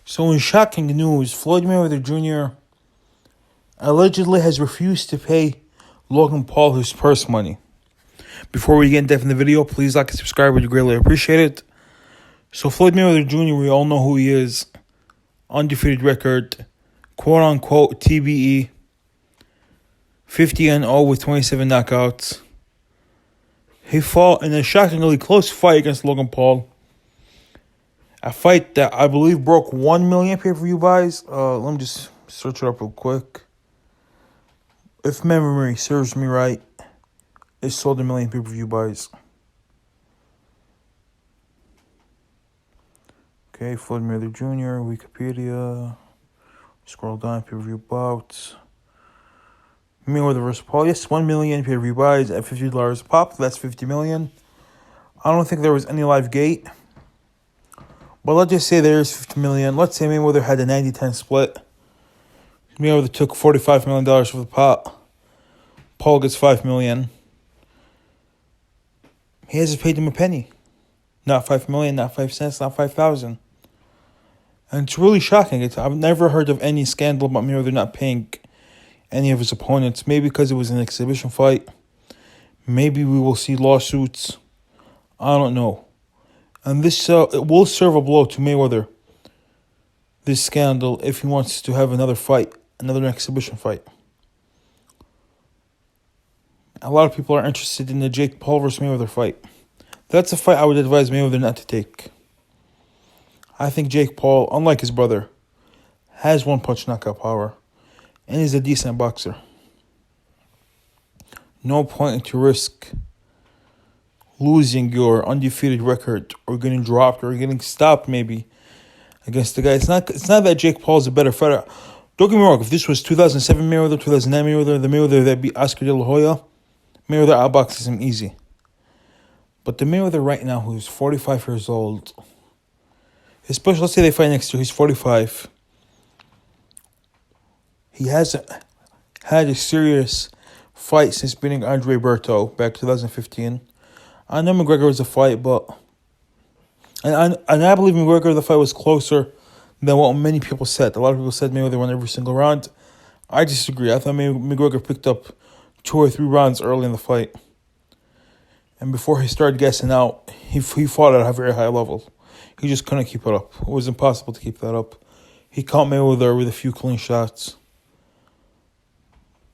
So in shocking news, Floyd Mayweather Jr. allegedly has refused to pay Logan Paul his purse money. Before we get in depth in the video, please like and subscribe. Would greatly appreciate it. So Floyd Mayweather Jr., we all know who he is. Undefeated record, quote-unquote TBE. 50-0 with 27 knockouts. He fought in a shockingly close fight against Logan Paul. A fight that I believe broke 1 million pay-per-view buys. Let me just search it up real quick. If memory serves me right, it sold 1 million pay-per-view buys. Okay, Floyd Mayweather Jr., Wikipedia. Scroll down, pay-per-view bouts. Mayweather vs. Paul. Yes, 1 million pay-per-view buys at $50 a pop. That's 50 million. I don't think there was any live gate. But let's just say there's 50 million. Let's say Mayweather had a 90-10 split. Mayweather took $45 million for the pot. Paul gets $5 million. He hasn't paid him a penny. Not 5 million, not 5 cents, not 5,000. And it's really shocking. I've never heard of any scandal about Mayweather not paying any of his opponents. Maybe because it was an exhibition fight. Maybe we will see lawsuits. I don't know. And this it will serve a blow to Mayweather, this scandal, if he wants to have another fight, another exhibition fight. A lot of people are interested in the Jake Paul versus Mayweather fight. That's a fight I would advise Mayweather not to take. I think Jake Paul, unlike his brother, has one-punch knockout power and is a decent boxer. No point to risk losing your undefeated record or getting dropped or getting stopped maybe against the guy. It's not that Jake Paul is a better fighter. Don't get me wrong. If this was 2007 Mayweather, 2009 Mayweather, the Mayweather that beat Oscar De La Hoya, Mayweather outboxes him easy. But the Mayweather right now, who's 45 years old, especially let's say they fight next year, he's 45. He hasn't had a serious fight since beating Andre Berto back 2015. I know McGregor was a fight, but and I believe McGregor, the fight was closer than what many people said. A lot of people said Mayweather won every single round. I disagree. I thought McGregor picked up 2 or 3 rounds early in the fight. And before he started gassing out, he fought at a very high level. He just couldn't keep it up. It was impossible to keep that up. He caught Mayweather with a few clean shots.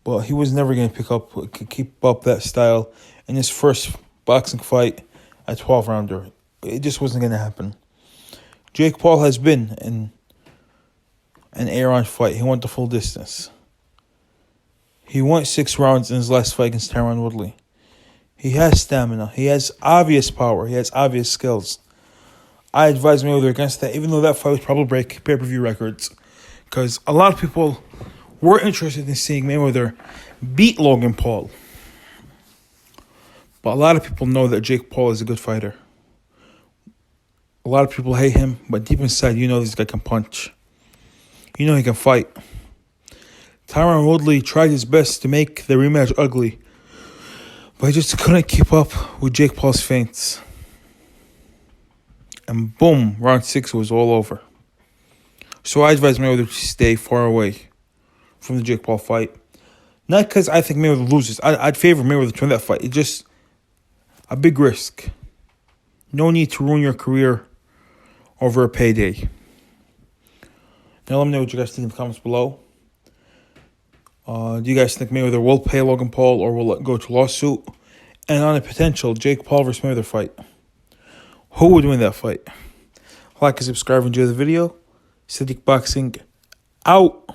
But he was never going to keep up that style in his first boxing fight at 12-rounder. It just wasn't going to happen. Jake Paul has been in an 8-round fight. He went the full distance. He went 6 rounds in his last fight against Tyron Woodley. He has stamina. He has obvious power. He has obvious skills. I advise Mayweather against that, even though that fight would probably break pay-per-view records. Because a lot of people were interested in seeing Mayweather beat Logan Paul. But a lot of people know that Jake Paul is a good fighter. A lot of people hate him, but deep inside, you know this guy can punch. You know he can fight. Tyron Woodley tried his best to make the rematch ugly, but he just couldn't keep up with Jake Paul's feints. And boom, round 6 was all over. So I advise Mayweather to stay far away from the Jake Paul fight. Not because I think Mayweather loses. I'd favor Mayweather to win that fight. It's just a big risk. No need to ruin your career over a payday. Now let me know what you guys think in the comments below. Do you guys think Mayweather will pay Logan Paul or will it go to lawsuit? And on a potential Jake Paul versus Mayweather fight, who would win that fight? Like and subscribe, enjoy the video. Sadiq Boxing out.